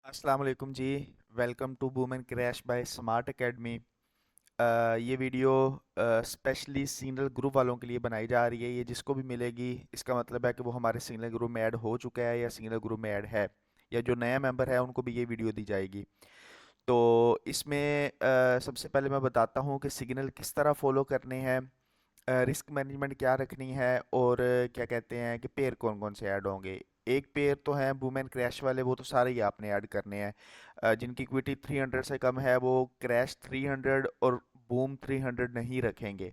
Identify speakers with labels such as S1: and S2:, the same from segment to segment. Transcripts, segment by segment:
S1: अस्सलाम वालेकुम जी। Welcome to Boom and Crash by smart Academy. ये वीडियो स्पेशली सिग्नल ग्रुप वालों के लिए बनाई जा रही है। ये जिसको भी मिलेगी इसका मतलब है कि वो हमारे सिग्नल ग्रुप में ऐड हो चुका है या सिग्नल ग्रुप में ऐड है, या जो नया मेंबर है उनको भी ये वीडियो दी जाएगी। तो इसमें सबसे पहले मैं बताता हूँ कि सिग्नल किस तरह फॉलो करने हैं, रिस्क मैनेजमेंट क्या रखनी है, और क्या कहते हैं कि पेयर कौन कौन से ऐड होंगे। एक पेयर तो है बूम एंड क्रैश वाले, वो तो सारे ही आपने ऐड करने हैं। जिनकी इक्विटी 300 से कम है वो क्रैश 300 और बूम 300 नहीं रखेंगे।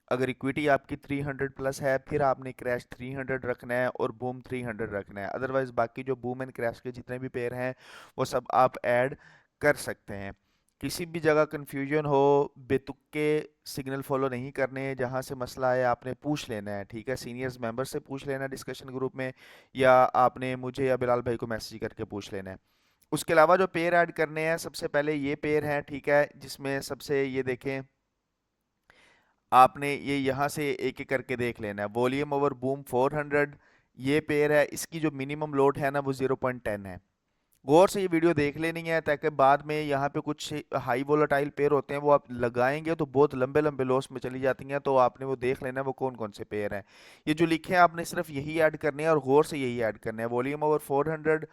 S1: अगर इक्विटी आपकी 300 प्लस है फिर आपने क्रैश 300 रखना है और बूम 300 रखना है। अदरवाइज बाकी जो बूम एंड क्रैश के जितने भी पेयर हैं वो सब आप ऐड कर सकते हैं। किसी भी जगह कंफ्यूजन हो, बेतुके सिग्नल फॉलो नहीं करने हैं। जहां से मसला है आपने पूछ लेना है, ठीक है, सीनियर्स मेंबर से पूछ लेना है डिस्कशन ग्रुप में, या आपने मुझे या बिलाल भाई को मैसेज करके पूछ लेना है। उसके अलावा जो पेयर ऐड करने हैं, सबसे पहले ये पेयर है, ठीक है, जिसमें सबसे ये देखें, आपने ये यहाँ से एक एक करके देख लेना है। वॉल्यूम ओवर बूम 400 ये पेयर है, इसकी जो मिनिमम लोड है ना वो 0.10 है। गौर से ये वीडियो देख लेनी है ताकि बाद में यहाँ पे कुछ हाई वोलेटाइल पेयर होते हैं वो आप लगाएंगे तो बहुत लंबे लंबे लॉस में चली जाती हैं, तो आपने वो देख लेना है वो कौन कौन से पेयर हैं। ये जो लिखे हैं आपने सिर्फ यही ऐड करने हैं और गौर से यही ऐड करने हैं। वॉल्यूम ओवर 400,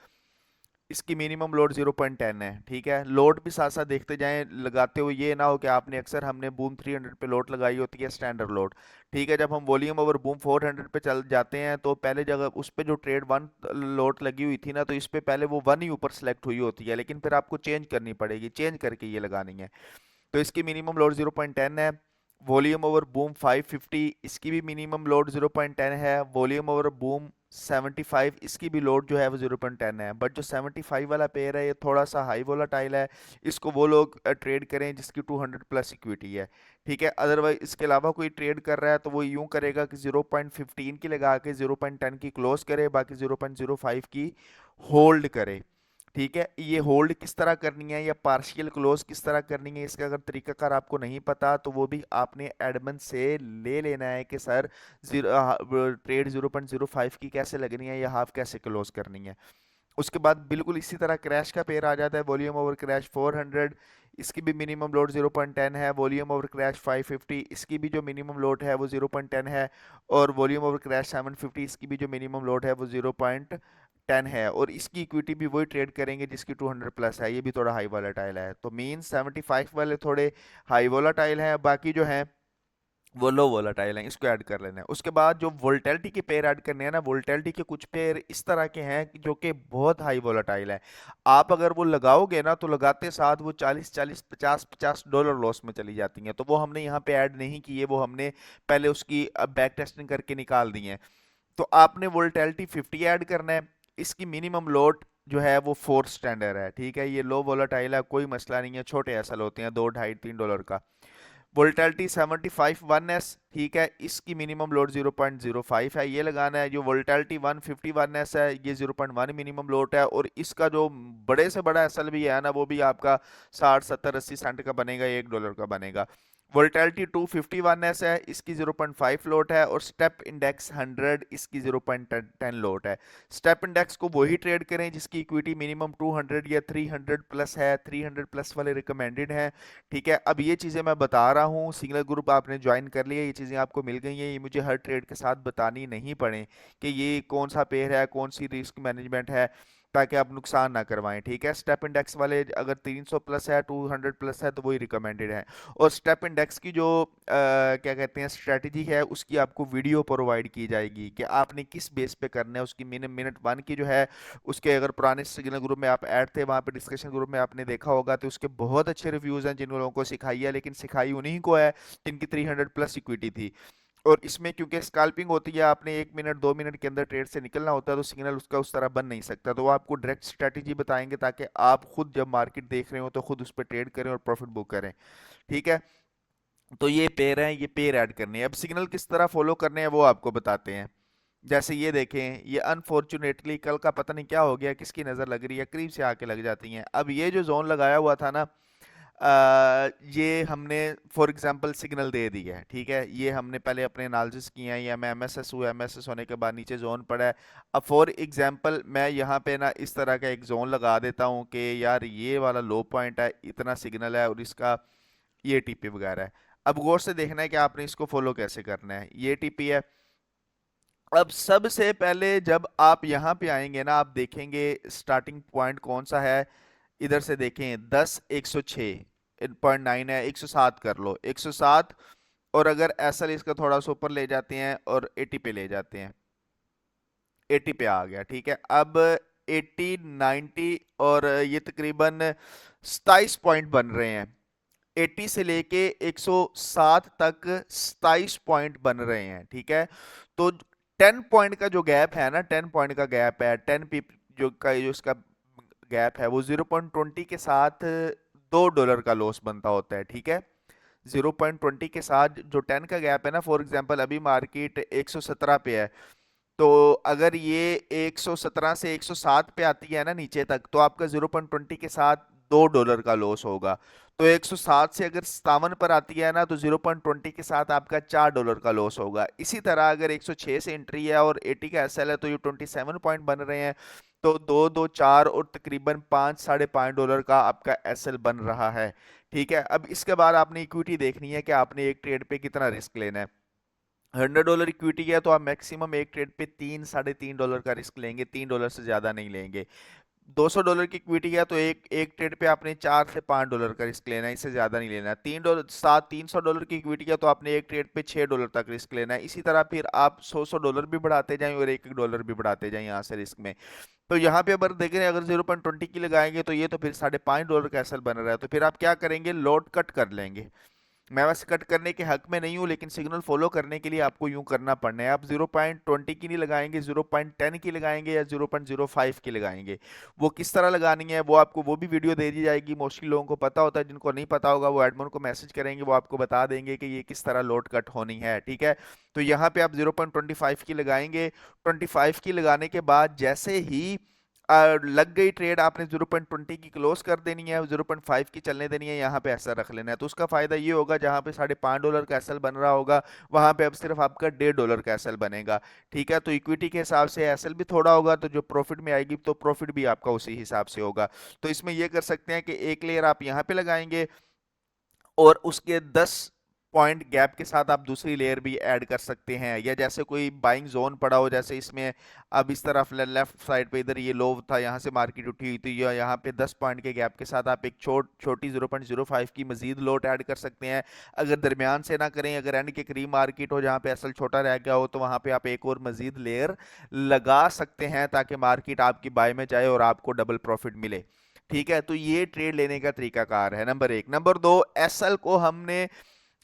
S1: इसकी मिनिमम लोड 0.10 है, ठीक है। लोड भी साथ साथ देखते जाएं लगाते हुए, ये ना हो कि आपने अक्सर हमने बूम 300 पे लोड लगाई होती है स्टैंडर्ड लोड, ठीक है। जब हम वॉल्यूम ओवर बूम 400 पे चल जाते हैं तो पहले जगह उस पे जो ट्रेड वन लोड लगी हुई थी ना, तो इस पे पहले वो वन ही ऊपर सेलेक्ट हुई होती है, लेकिन फिर आपको चेंज करनी पड़ेगी, चेंज करके ये लगानी है। तो इसकी मिनिमम लोड 0.10 है। वॉल्यूम ओवर बूम 550, इसकी भी मिनिमम लोड 0.10 है। वॉल्यूम ओवर बूम 75, इसकी भी लोड जो है वो 0.10 है। बट जो 75 वाला पेयर है ये थोड़ा सा हाई वोलाटाइल है, इसको वो लोग ट्रेड करें जिसकी 200 प्लस इक्विटी है, ठीक है। अदरवाइज इसके अलावा कोई ट्रेड कर रहा है तो वो यूं करेगा कि 0.15 की लगा के 0.10 की क्लोज करे, बाकी 0.05 की होल्ड करे, ठीक है। ये होल्ड किस तरह करनी है या पार्शियल क्लोज किस तरह करनी है, इसका अगर तरीकाकार आपको नहीं पता तो वो भी आपने एडमिन से ले लेना है कि सर ट्रेड 0.05 की कैसे लगनी है या हाफ कैसे क्लोज करनी है। उसके बाद बिल्कुल इसी तरह क्रैश का पेयर आ जाता है, वॉल्यूम ओवर क्रैश 400, इसकी भी मिनिमम लोड 0.10 है। वॉल्यूम ओवर क्रैश 550, इसकी भी जो मिनिमम लोड है वो 0.10 है। और वॉल्यूम ओवर क्रैश 750, इसकी भी जो मिनिमम लोड है वो 0.10 है। और इसकी इक्विटी भी वही ट्रेड करेंगे जिसकी 200 प्लस है। ये भी थोड़ा हाई वोलेटाइल है, तो मीन 75 वाले थोड़े हाई वोलेटाइल हैं, बाकी जो हैं वो लो वोलेटाइल हैं, इसको ऐड कर लेना है। उसके बाद जो वोल्टेलिटी के पेयर ऐड करने हैं ना, वोल्टेलिटी के कुछ पेयर इस तरह के हैं जो कि बहुत हाई वोलेटाइल है। आप अगर वो लगाओगे ना तो लगाते साथ वो 40-40 50-50 डॉलर लॉस में चली जाती हैं, तो वो हमने यहाँ पे ऐड नहीं की है, वो हमने पहले उसकी बैक टेस्टिंग करके निकाल दी है। तो आपने वोल्टेलिटी 50 ऐड करना है। इसकी मिनिमम लोड जो है वो 4 स्टैंडर्ड है, ठीक है। ये लो वोलेटाइल है, कोई मसला नहीं है, छोटे एसएल होते हैं 2 ढाई $3 का। वोल्टेलिटी 75 1s, ठीक है, इसकी मिनिमम लोड 0.05 है, ये लगाना है। जो वोल्टेलिटी 150 1s है ये 0.1 मिनिमम लोड है। और इसका जो बड़े से बड़ा एसएल भी है ना वो भी आपका 60 70 80 सेंट का बनेगा, $1 का बनेगा। वोल्टेलिटी 251s है, इसकी 0.5 लोड है। और स्टेप इंडेक्स 100, इसकी 0.10 लोड है। स्टेप इंडेक्स को वही ट्रेड करें जिसकी इक्विटी मिनिमम 200 या 300 प्लस है, 300 प्लस वाले रिकमेंडेड हैं, ठीक है। अब ये चीज़ें मैं बता रहा हूँ, सिग्नल ग्रुप आपने ज्वाइन कर लिया, ये चीज़ें आपको मिल गई हैं, ये मुझे हर ट्रेड के साथ बतानी नहीं पड़े कि ये कौन सा पेयर है, कौन सी रिस्क मैनेजमेंट है, ताकि आप नुकसान ना करवाएं, ठीक है। स्टेप इंडेक्स वाले अगर 300 प्लस है, 200 प्लस है, तो वही रिकमेंडेड है। और स्टेप इंडेक्स की जो क्या कहते हैं स्ट्रेटजी है उसकी आपको वीडियो प्रोवाइड की जाएगी कि आपने किस बेस पे करना है। उसकी मिनट वन की जो है, उसके अगर पुराने सिग्नल ग्रुप में आप ऐड थे वहाँ पे डिस्कशन ग्रुप में आपने देखा होगा, तो उसके बहुत अच्छे रिव्यूज़ हैं जिन लोगों को सिखाई है, लेकिन सिखाई उन्हीं को है जिनकी 300 प्लस इक्विटी थी। और इसमें क्योंकि स्कैल्पिंग होती है, आपने 1 मिनट 2 मिनट के अंदर ट्रेड से निकलना होता है, तो सिग्नल उसका उस तरह बन नहीं सकता। तो वो आपको डायरेक्ट स्ट्रेटजी बताएंगे ताकि आप खुद जब मार्केट देख रहे हो तो खुद उस पर ट्रेड करें और प्रॉफिट बुक करें, ठीक है। तो ये पेयर हैं, ये पेयर ऐड करने हैं। अब सिग्नल किस तरह फॉलो करने हैं वो आपको बताते हैं। जैसे ये देखें, ये अनफॉर्चुनेटली कल का पता नहीं क्या हो गया, किसकी नज़र लग रही है, करीब से आके लग जाती हैं। अब ये जो जोन लगाया हुआ था ना, ये हमने फॉर एग्जांपल सिग्नल दे दिया है, ठीक है, ये हमने पहले अपने एनालिसिस किया है, या मैं एमएसएस हूँ, एमएसएस होने के बाद नीचे जोन पड़ा है। अब फॉर एग्जांपल मैं यहाँ पे ना इस तरह का एक जोन लगा देता हूँ कि यार ये वाला लो पॉइंट है, इतना सिग्नल है और इसका ये टीपी वगैरह है। अब गौर से देखना है कि आपने इसको फॉलो कैसे करना है। ये टीपी है। अब सबसे पहले जब आप यहाँ पे आएंगे ना, आप देखेंगे स्टार्टिंग पॉइंट कौन सा है। इधर से देखें 10 106.9 है, 107 कर लो, 107। और अगर एसएल इसका थोड़ा सा ऊपर ले जाते हैं और 80 पे ले जाते हैं, 80 पे आ गया, ठीक है। अब 80 90 और ये तकरीबन 27 पॉइंट बन रहे हैं। 80 से लेके 107 तक 27 पॉइंट बन रहे हैं, ठीक है। तो 10 पॉइंट का जो गैप है ना, 10 पॉइंट का गैप है, 10 पीप जो इसका गैप है वो 0.20 के साथ $2 का लॉस बनता होता है, ठीक है। 0.20 के साथ जो 10 का गैप है ना, फॉर एग्जांपल अभी मार्केट 117 पे है, तो अगर ये 117 से 107 पे आती है ना नीचे तक, तो आपका 0.20 के साथ $2 का लॉस होगा। तो 107 से अगर 57 पर आती है ना, तो 0.20 के साथ आपका $4 का लॉस होगा। इसी तरह अगर 106 से एंट्री है और 80 का एसएल है, तो ये 27 पॉइंट बन रहे हैं। तो 2 2 4 और तकरीबन 5 $5.5 का आपका एसएल बन रहा है, ठीक है। अब इसके बाद आपने इक्विटी देखनी है कि आपने एक ट्रेड पे कितना रिस्क लेना है। $100 इक्विटी है तो आप मैक्सिमम एक ट्रेड पे $3 3.5 का रिस्क लेंगे, $3 से ज्यादा नहीं लेंगे। $200 की इक्विटी है तो एक एक ट्रेड पे आपने $4 से $5 का रिस्क लेना है, इससे ज्यादा नहीं लेना है। $300 की इक्विटी है तो आपने एक ट्रेड पे $6 तक रिस्क लेना है। इसी तरह फिर आप $100 भी बढ़ाते जाएं और एक एक डॉलर भी बढ़ाते जाएं यहाँ से रिस्क में। तो यहाँ पे अगर देखें, अगर 0.20 की लगाएंगे तो ये तो फिर $5.5 का एसएल बन रहा है। तो फिर आप क्या करेंगे, लोड कट कर लेंगे। मैं वैसे कट करने के हक में नहीं हूं, लेकिन सिग्नल फॉलो करने के लिए आपको यूं करना पड़ना है। आप 0.20 की नहीं लगाएंगे, 0.10 की लगाएंगे या 0.05 की लगाएंगे। वो किस तरह लगानी है वो आपको वो भी वीडियो दे दी जाएगी। मोस्टली लोगों को पता होता है, जिनको नहीं पता होगा वो एडमिन को मैसेज करेंगे, वो आपको बता देंगे कि ये किस तरह लोड कट होनी है, ठीक है। तो यहाँ पे आप 0.25 की लगाएंगे। 25 की लगाने के बाद जैसे ही लग गई ट्रेड, आपने 0.20 की क्लोज कर देनी है, 0.5 की चलने देनी है, यहाँ पे ऐसा रख लेना है। तो उसका फायदा ये होगा, जहाँ पे $5.5 का एसएल बन रहा होगा, वहां पे अब सिर्फ आपका $1.5 का एसएल बनेगा, ठीक है। तो इक्विटी के हिसाब से एसएल भी थोड़ा होगा, तो जो प्रॉफिट में आएगी तो प्रॉफिट भी आपका उसी हिसाब से होगा। तो इसमें ये कर सकते हैं कि एक लेयर आप यहाँ पे लगाएंगे और उसके 10 पॉइंट गैप के साथ आप दूसरी लेयर भी ऐड कर सकते हैं। या जैसे कोई बाइंग जोन पड़ा हो, जैसे इसमें अब इस तरफ लेफ्ट साइड पे इधर ये लो था, यहाँ से मार्केट उठी हुई थी, या यहाँ पे 10 पॉइंट के गैप के साथ आप एक छोटी 0.05 की मजीद लोट ऐड कर सकते हैं। अगर दरमियान से ना करें, अगर एंड के करीब मार्केट हो जहाँ पे असल छोटा रह गया हो, तो वहां पे आप एक और मजीद लेयर लगा सकते हैं, ताकि मार्केट आपकी बाय में जाए और आपको डबल प्रॉफिट मिले, ठीक है। तो ये ट्रेड लेने का तरीकाकार है, नंबर एक। नंबर दो, एसएल को हमने,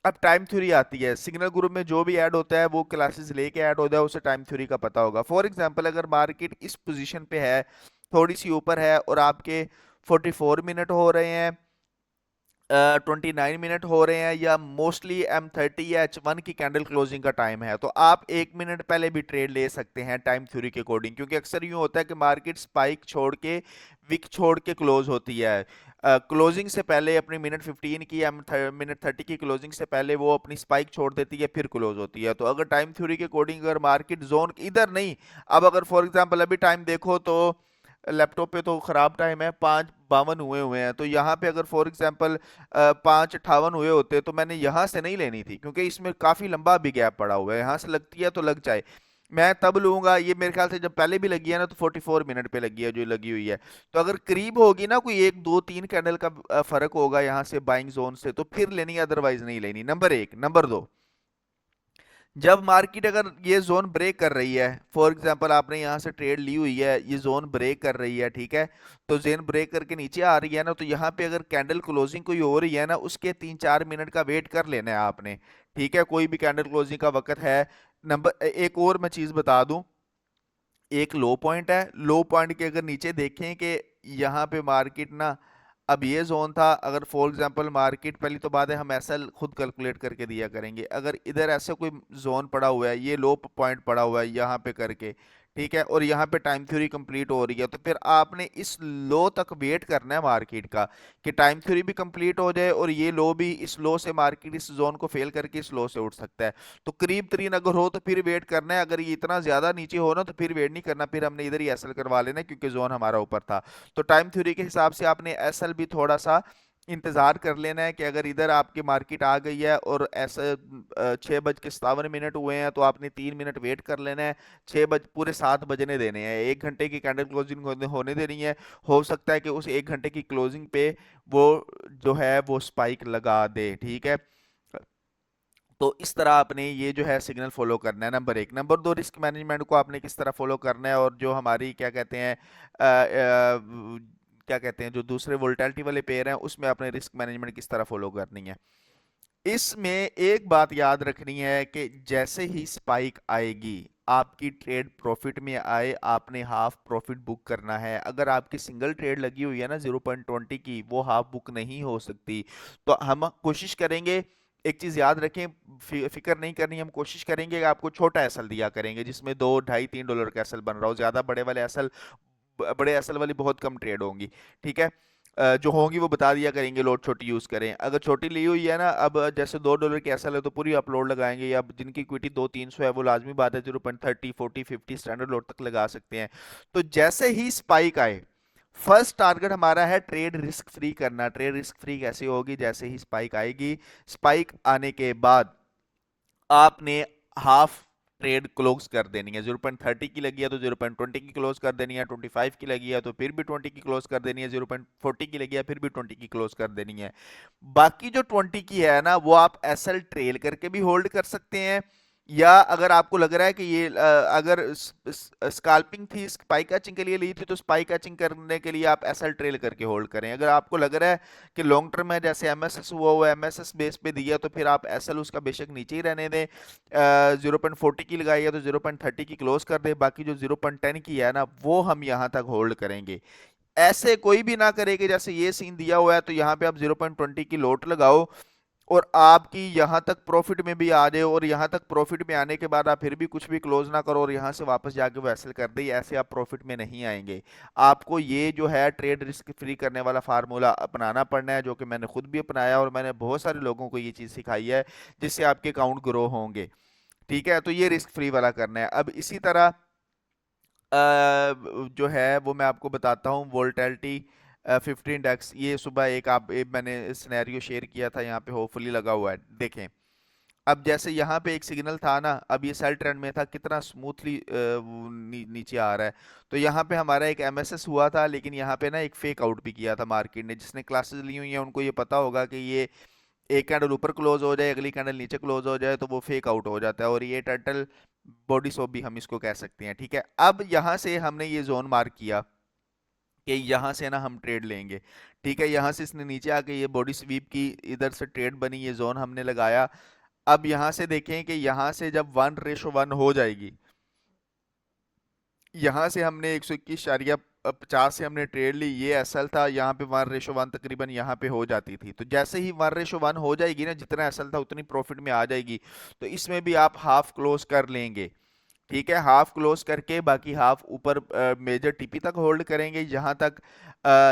S1: अब टाइम थ्योरी आती है, सिग्नल ग्रुप में जो भी ऐड होता है वो क्लासेस लेके ऐड होता है, उसे टाइम थ्योरी का पता होगा। फॉर एग्जांपल अगर मार्केट इस पोजीशन पे है, थोड़ी सी ऊपर है, और आपके 44 मिनट हो रहे हैं, 29 मिनट हो रहे हैं, या मोस्टली M30 या H1 की कैंडल क्लोजिंग का टाइम है, तो आप 1 मिनट पहले भी ट्रेड ले सकते हैं टाइम थ्योरी के अकॉर्डिंग। क्योंकि अक्सर यूं होता है कि मार्केट स्पाइक छोड़ के, विक छोड़ के क्लोज होती है। क्लोजिंग से पहले अपनी मिनट 15 की या मिनट 30 की क्लोजिंग से पहले वो अपनी स्पाइक छोड़ देती है, फिर क्लोज होती है। तो अगर टाइम थ्योरी के अकॉर्डिंग अगर मार्केट जोन इधर नहीं, अब अगर फॉर एग्जांपल अभी टाइम देखो तो लैपटॉप पे तो खराब टाइम है, 5:52 हुए हुए हैं। तो यहाँ पे अगर फॉर एग्जांपल 5:58 हुए होते तो मैंने यहाँ से नहीं लेनी थी, क्योंकि इसमें काफी लंबा भी गैप पड़ा हुआ है। यहाँ से लगती है तो लग जाए, मैं तब लूंगा। ये मेरे ख्याल से जब पहले भी लगी है ना, तो 44 मिनट पे लगी है जो लगी हुई है। तो अगर करीब होगी ना, कोई 1 2 3 कैंडल का फर्क होगा यहाँ से बाइंग जोन से, तो फिर लेनी है, अदरवाइज नहीं लेनी, नंबर एक। नंबर दो, जब मार्केट अगर ये जोन ब्रेक कर रही है, फॉर एग्जांपल आपने यहाँ से ट्रेड ली हुई है, ये जोन ब्रेक कर रही है, ठीक है, तो जोन ब्रेक करके नीचे आ रही है ना, तो यहाँ पे अगर कैंडल क्लोजिंग कोई हो रही है ना, उसके 3 4 मिनट का वेट कर लेना है आपने, ठीक है। कोई भी कैंडल क्लोजिंग का वक्त है। नंबर एक और मैं चीज बता दूं, एक लो पॉइंट है, लो पॉइंट के अगर नीचे देखें कि यहाँ पे मार्केट ना, अब ये जोन था, अगर फॉर एग्जांपल मार्केट, पहली तो बात है हम ऐसा खुद कैलकुलेट करके दिया करेंगे, अगर इधर ऐसा कोई जोन पड़ा हुआ है, ये लो पॉइंट पड़ा हुआ है यहाँ पे करके, ठीक है, और यहाँ पे टाइम थ्योरी कंप्लीट हो रही है, तो फिर आपने इस लो तक वेट करना है मार्केट का, कि टाइम थ्योरी भी कंप्लीट हो जाए और ये लो भी, इस लो से मार्केट इस जोन को फेल करके इस लो से उठ सकता है। तो करीब तरीन अगर हो तो फिर वेट करना है, अगर ये इतना ज्यादा नीचे हो ना तो फिर वेट नहीं करना, फिर हमने इधर ही एसएल करवा लेना है, क्योंकि जोन हमारा ऊपर था। तो टाइम थ्योरी के हिसाब से आपने एसएल भी थोड़ा सा इंतजार कर लेना है, कि अगर इधर आपकी मार्केट आ गई है और ऐसे 6:57 हुए हैं, तो आपने 3 मिनट वेट कर लेना है। पूरे 7 बजने देने हैं, 1 घंटे की कैंडल क्लोजिंग होने देनी है। हो सकता है कि उस 1 घंटे की क्लोजिंग पे वो जो है वो स्पाइक लगा दे, ठीक है। तो इस तरह आपने ये जो है सिग्नल फॉलो करना है, नंबर एक। नंबर दो, रिस्क मैनेजमेंट को आपने किस तरह फॉलो करना है, और जो हमारी क्या कहते हैं क्या कहते हैं, जो दूसरे वोल्टैलिटी वाले पेयर हैं उसमें आपने रिस्क मैनेजमेंट किस तरह फॉलो करनी है। इसमें एक बात याद रखनी है कि जैसे ही स्पाइक आएगी, आपकी ट्रेड प्रॉफिट में आए, आपने हाफ प्रॉफिट बुक करना है। अगर आपकी सिंगल ट्रेड लगी हुई है ना 0.20 की, वो हाफ बुक नहीं हो सकती। तो हम कोशिश करेंगे, एक चीज याद रखें, फिक्र नहीं करनी, हम कोशिश करेंगे कि आपको छोटा एसएल दिया करेंगे, जिसमें 2, 2.5, 3 डॉलर का एसएल बन रहा हो। ज्यादा बड़े वाले एसएल, बड़े एसएल वाली बहुत कम ट्रेड होंगी, ठीक है। जो होंगी वो बता दिया करेंगे, लोड छोटी यूज करें। अगर छोटी ली हुई है ना, अब जैसे 2 डॉलर की एसएल है तो पूरी अपलोड लगाएंगे, या जिनकी इक्विटी 200-300 है वो लाजमी बात है 0.30, 40, 50 स्टैंडर्ड लोड तक लगा सकते हैं। तो जैसे ही स्पाइक आए, फर्स्ट टारगेट हमारा है ट्रेड रिस्क फ्री करना। ट्रेड रिस्क फ्री कैसे होगी, जैसे ही स्पाइक आएगी, स्पाइक आने के बाद आपने हाफ ट्रेड क्लोज कर देनी है। 0.30 की लगी है तो 0.20 की क्लोज कर देनी है, 25 की लगी है तो फिर भी 20 की क्लोज कर देनी है, 0.40 की लगी है फिर भी 20 की क्लोज कर देनी है। बाकी जो 20 की है ना, वो आप एसएल ट्रेल करके भी होल्ड कर सकते हैं, या अगर आपको लग रहा है कि ये अगर स्काल्पिंग थी, स्पाइक कैचिंग के लिए ली थी, तो स्पाइक कैचिंग करने के लिए आप एसएल ट्रेल करके होल्ड करें। अगर आपको लग रहा है कि लॉन्ग टर्म में जैसे एमएसएस हुआ हुआ एमएसएस बेस पे दिया, तो फिर आप एसएल उसका बेशक नीचे ही रहने दें। 0.40 की लगाई है तो 0.30 की क्लोज कर दे, बाकी जो 0.10 की है ना वो हम यहाँ तक होल्ड करेंगे। ऐसे कोई भी ना करे कि जैसे ये सीन दिया हुआ है तो यहाँ पे आप 0.20 की लोट लगाओ और आपकी यहां तक प्रॉफिट में भी आ जाए, और यहां तक प्रॉफिट में आने के बाद आप फिर भी कुछ भी क्लोज ना करो और यहां से वापस जाके वो एसेल कर दे, ऐसे आप प्रॉफिट में नहीं आएंगे। आपको ये जो है ट्रेड रिस्क फ्री करने वाला फार्मूला अपनाना पड़ना है, जो कि मैंने खुद भी अपनाया और मैंने बहुत सारे लोगों को ये चीज सिखाई है, जिससे आपके अकाउंट ग्रो होंगे। ठीक है, तो ये रिस्क फ्री वाला करना है। अब इसी तरह जो है वो मैं आपको बताता हूँ, वोल्टेलिटी 15 इंडेक्स। ये सुबह मैंने सिनेरियो शेयर किया था, यहाँ पे होपफुली लगा हुआ है, देखें। अब जैसे यहाँ पे एक सिग्नल था ना, अब ये सेल ट्रेंड में था, कितना स्मूथली नीचे आ रहा है। तो यहाँ पे हमारा एक एमएसएस हुआ था, लेकिन यहाँ पे ना एक फेक आउट भी किया था मार्केट ने। जिसने क्लासेस ली हुई हैं उनको ये पता होगा कि ये एक कैंडल ऊपर क्लोज हो जाए, अगली कैंडल नीचे क्लोज हो जाए, तो वो फेक आउट हो जाता है, और ये टर्टल बॉडी सॉप भी हम इसको कह सकते हैं, ठीक है। अब यहाँ से हमने ये जोन मार्क किया कि यहाँ से ना हम ट्रेड लेंगे, ठीक है। यहाँ से इसने नीचे आके ये बॉडी स्वीप की, इधर से ट्रेड बनी, ये जोन हमने लगाया। अब यहाँ से देखें कि यहाँ से जब 1:1 हो जाएगी, यहाँ से हमने 121.50 से हमने ट्रेड ली, ये एसएल था, यहाँ पे 1:1 तकरीबन यहाँ पे हो जाती थी। तो जैसे ही 1:1 हो जाएगी ना, जितना एसएल था उतनी प्रॉफिट में आ जाएगी, तो इसमें भी आप हाफ क्लोज कर लेंगे, ठीक है। हाफ क्लोज करके बाकी हाफ ऊपर मेजर टीपी तक होल्ड करेंगे जहां तक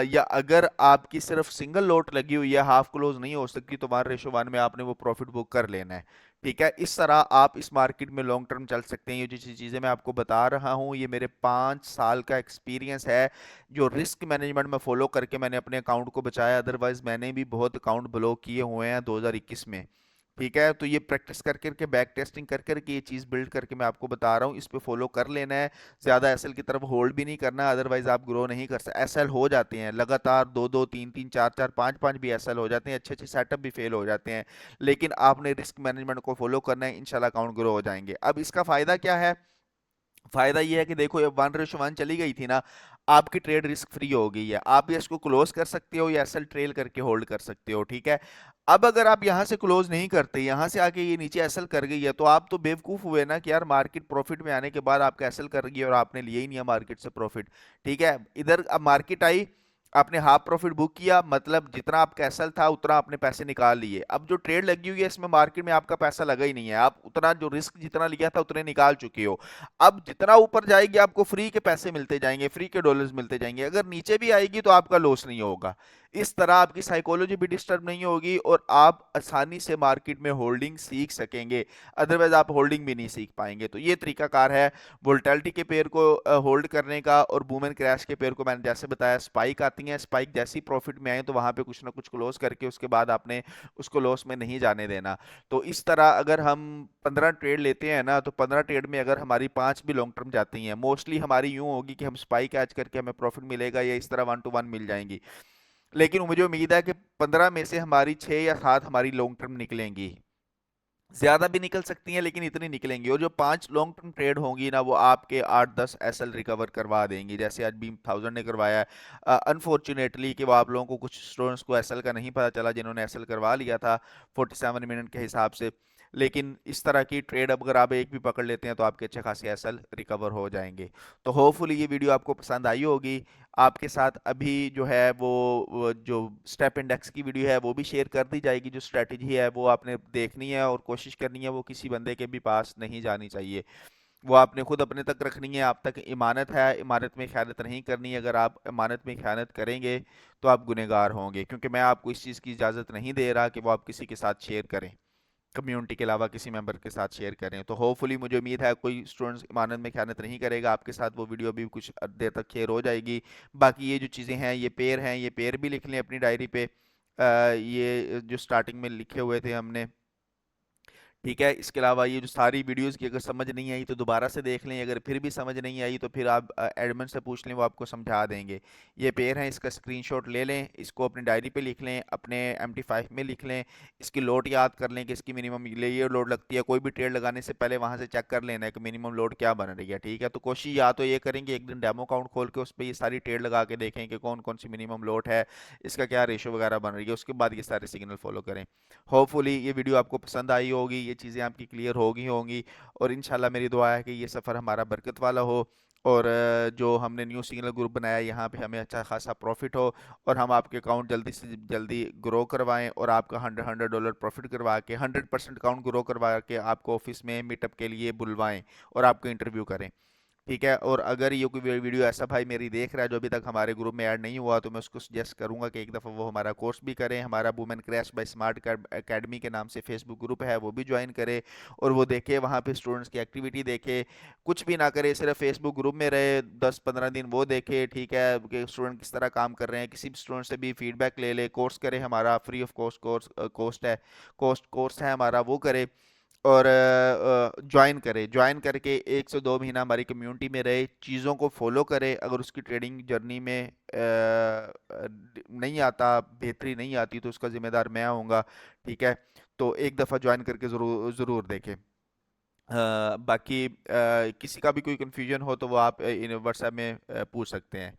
S1: या अगर आपकी सिर्फ सिंगल लोट लगी हुई है, हाफ क्लोज नहीं हो सकती, तो 1:1 में आपने वो प्रॉफिट बुक कर लेना है, ठीक है। इस तरह आप इस मार्केट में लॉन्ग टर्म चल सकते हैं। ये जो चीज़ें मैं आपको बता रहा हूँ, ये मेरे 5 साल का एक्सपीरियंस है, जो रिस्क मैनेजमेंट में फॉलो करके मैंने अपने अकाउंट को बचाया। अदरवाइज मैंने भी बहुत अकाउंट ब्लॉक किए हुए हैं 2021 में, ठीक है। तो ये प्रैक्टिस कर करके, बैक टेस्टिंग कर करके, ये चीज़ बिल्ड करके मैं आपको बता रहा हूँ, इस पे फॉलो कर लेना है। ज़्यादा एसएल की तरफ होल्ड भी नहीं करना, अदरवाइज आप ग्रो नहीं कर सकते। एसएल हो जाते हैं लगातार, 2-2, 3-3, 4-4, 5-5 भी एसएल हो जाते हैं, अच्छे अच्छे सेटअप भी फेल हो जाते हैं, लेकिन आपने रिस्क मैनेजमेंट को फॉलो करना है, इंशाल्लाह अकाउंट ग्रो हो जाएंगे। अब इसका फ़ायदा क्या है? फायदा ये है कि देखो, ये 1:1 चली गई थी ना, आपकी ट्रेड रिस्क फ्री हो गई है। आप भी इसको क्लोज कर सकते हो या एसएल ट्रेल करके होल्ड कर सकते हो, ठीक है। अब अगर आप यहां से क्लोज नहीं करते, यहां से आके ये नीचे एसएल कर गई है, तो आप तो बेवकूफ हुए ना, कि यार मार्केट प्रॉफिट में आने के बाद आपका एसएल कर गई है और आपने लिया ही नहीं है मार्केट से प्रॉफिट, ठीक है। इधर अब मार्केट आई, आपने हाफ प्रॉफिट बुक किया, मतलब जितना आपका एसएल था उतना आपने पैसे निकाल लिए। अब जो ट्रेड लगी हुई है इसमें मार्केट में आपका पैसा लगा ही नहीं है, आप उतना जो रिस्क जितना लिया था उतने निकाल चुके हो। अब जितना ऊपर जाएगी आपको फ्री के पैसे मिलते जाएंगे, फ्री के डॉलर्स मिलते जाएंगे, अगर नीचे भी आएगी तो आपका लॉस नहीं होगा। इस तरह आपकी साइकोलॉजी भी डिस्टर्ब नहीं होगी और आप आसानी से मार्केट में होल्डिंग सीख सकेंगे। अदरवाइज आप होल्डिंग भी नहीं सीख पाएंगे। तो ये तरीकाकार है वोल्टेलिटी के पेयर को होल्ड करने का। और बूम एंड क्रैश के पेयर को मैंने जैसे बताया, स्पाइक आती है, स्पाइक जैसी प्रॉफिट में आए तो वहां पे कुछ ना कुछ क्लोज करके उसके बाद आपने उसको लॉस में नहीं जाने देना। तो इस तरह अगर हम 15 ट्रेड लेते हैं ना, तो 15 ट्रेड में अगर हमारी 5 भी लॉन्ग टर्म जाती हैं, मोस्टली हमारी यूं होगी कि हम स्पाइक कैच करके हमें प्रॉफिट मिलेगा या इस तरह 1 to 1 मिल जाएंगी। लेकिन मुझे उम्मीद है कि 15 में से हमारी 6 या 7 हमारी लॉन्ग टर्म निकलेंगी। ज्यादा भी निकल सकती हैं लेकिन इतनी निकलेंगी। और जो 5 लॉन्ग टर्म ट्रेड होंगी ना, वो आपके 8-10 एसएल रिकवर करवा देंगी, जैसे आज बीम 1000 ने करवाया है। अनफॉर्चुनेटली कि वो आप लोगों को, कुछ स्टूडेंट्स को एसएल का नहीं पता चला जिन्होंने एसएल करवा लिया था 47 मिनट के हिसाब से। लेकिन इस तरह की ट्रेड अगर आप एक भी पकड़ लेते हैं तो आपके अच्छे खासे एसएल रिकवर हो जाएंगे। तो होपफुली ये वीडियो आपको पसंद आई होगी। आपके साथ अभी जो है वो जो स्टेप इंडेक्स की वीडियो है वो भी शेयर कर दी जाएगी। जो स्ट्रेटजी है वो आपने देखनी है और कोशिश करनी है वो किसी बंदे के भी पास नहीं जानी चाहिए। वो आपने खुद अपने तक रखनी है। आप तक इमानत है, इमानत में ख़यानत नहीं करनी। अगर आप इमानत में ख़यानत करेंगे तो आप गुनहगार होंगे, क्योंकि मैं आपको इस चीज़ की इजाज़त नहीं दे रहा कि वो आप किसी के साथ शेयर करें, कम्युनिटी के अलावा किसी मेंबर के साथ शेयर करें। तो होपफुली मुझे उम्मीद है कोई स्टूडेंट्स इमानत में ख़यानत नहीं करेगा, आपके साथ वो वीडियो भी कुछ देर तक शेयर हो जाएगी। बाकी ये जो चीज़ें हैं, ये पेयर हैं, ये पेयर भी लिख लें अपनी डायरी पे। ये जो स्टार्टिंग में लिखे हुए थे हमने, ठीक है। इसके अलावा ये जो सारी वीडियोस की अगर समझ नहीं आई तो दोबारा से देख लें, अगर फिर भी समझ नहीं आई तो फिर आप एडमिन से पूछ लें, वो आपको समझा देंगे। ये पेयर है, इसका स्क्रीनशॉट ले लें, इसको अपनी डायरी पे लिख लें, अपने MT5 में लिख लें। इसकी लोड याद कर लें कि इसकी मिनिमम ये लोड लगती है। कोई भी ट्रेड लगाने से पहले वहाँ से चेक कर लेना है कि मिनिमम लोड क्या बन रही है, ठीक है। तो कोशिश या तो ये करेंगे एक दिन डेमो अकाउंट खोल के उस पर ये सारी ट्रेड लगा के देखें कि कौन कौन सी मिनिमम लोड है, इसका क्या रेशो वगैरह बन रही है, उसके बाद ये सारे सिग्नल फॉलो करें। होपफुली ये वीडियो आपको पसंद आई होगी, ये चीज़ें आपकी क्लियर होगी होंगी। और इंशाल्लाह मेरी दुआ है कि ये सफ़र हमारा बरकत वाला हो और जो हमने न्यू सिग्नल ग्रुप बनाया यहाँ पे हमें अच्छा खासा प्रॉफिट हो और हम आपके अकाउंट जल्दी से जल्दी ग्रो करवाएं और आपका $100 प्रॉफिट करवा के 100% अकाउंट ग्रो करवा के आपको ऑफिस में मीटअप के लिए बुलवाएं और आपको इंटरव्यू करें, ठीक है। और अगर ये कोई वीडियो ऐसा भाई मेरी देख रहा है जो अभी तक हमारे ग्रुप में ऐड नहीं हुआ, तो मैं उसको सजेस्ट करूंगा कि एक दफ़ा वो हमारा कोर्स भी करें। हमारा women crash by smart academy के नाम से फेसबुक ग्रुप है, वो भी ज्वाइन करे और वो देखे, वहाँ पे स्टूडेंट्स की एक्टिविटी देखे। कुछ भी ना करे, सिर्फ फेसबुक ग्रुप में रहे 10-15 दिन, वो देखे, ठीक है, कि स्टूडेंट किस तरह काम कर रहे हैं। किसी भी स्टूडेंट से भी फीडबैक ले ले, कोर्स करे, हमारा फ्री ऑफ कॉस्ट कोर्स है हमारा, वो करे और ज्वाइन करे। ज्वाइन करके 1 से 2 महीना हमारी कम्युनिटी में रहे, चीज़ों को फॉलो करे। अगर उसकी ट्रेडिंग जर्नी में नहीं आता, बेहतरी नहीं आती, तो उसका ज़िम्मेदार मैं होऊंगा, ठीक है। तो एक दफ़ा ज्वाइन करके ज़रूर ज़रूर देखें। बाकी किसी का भी कोई कन्फ्यूजन हो तो वो आप इन व्हाट्सएप में पूछ सकते हैं।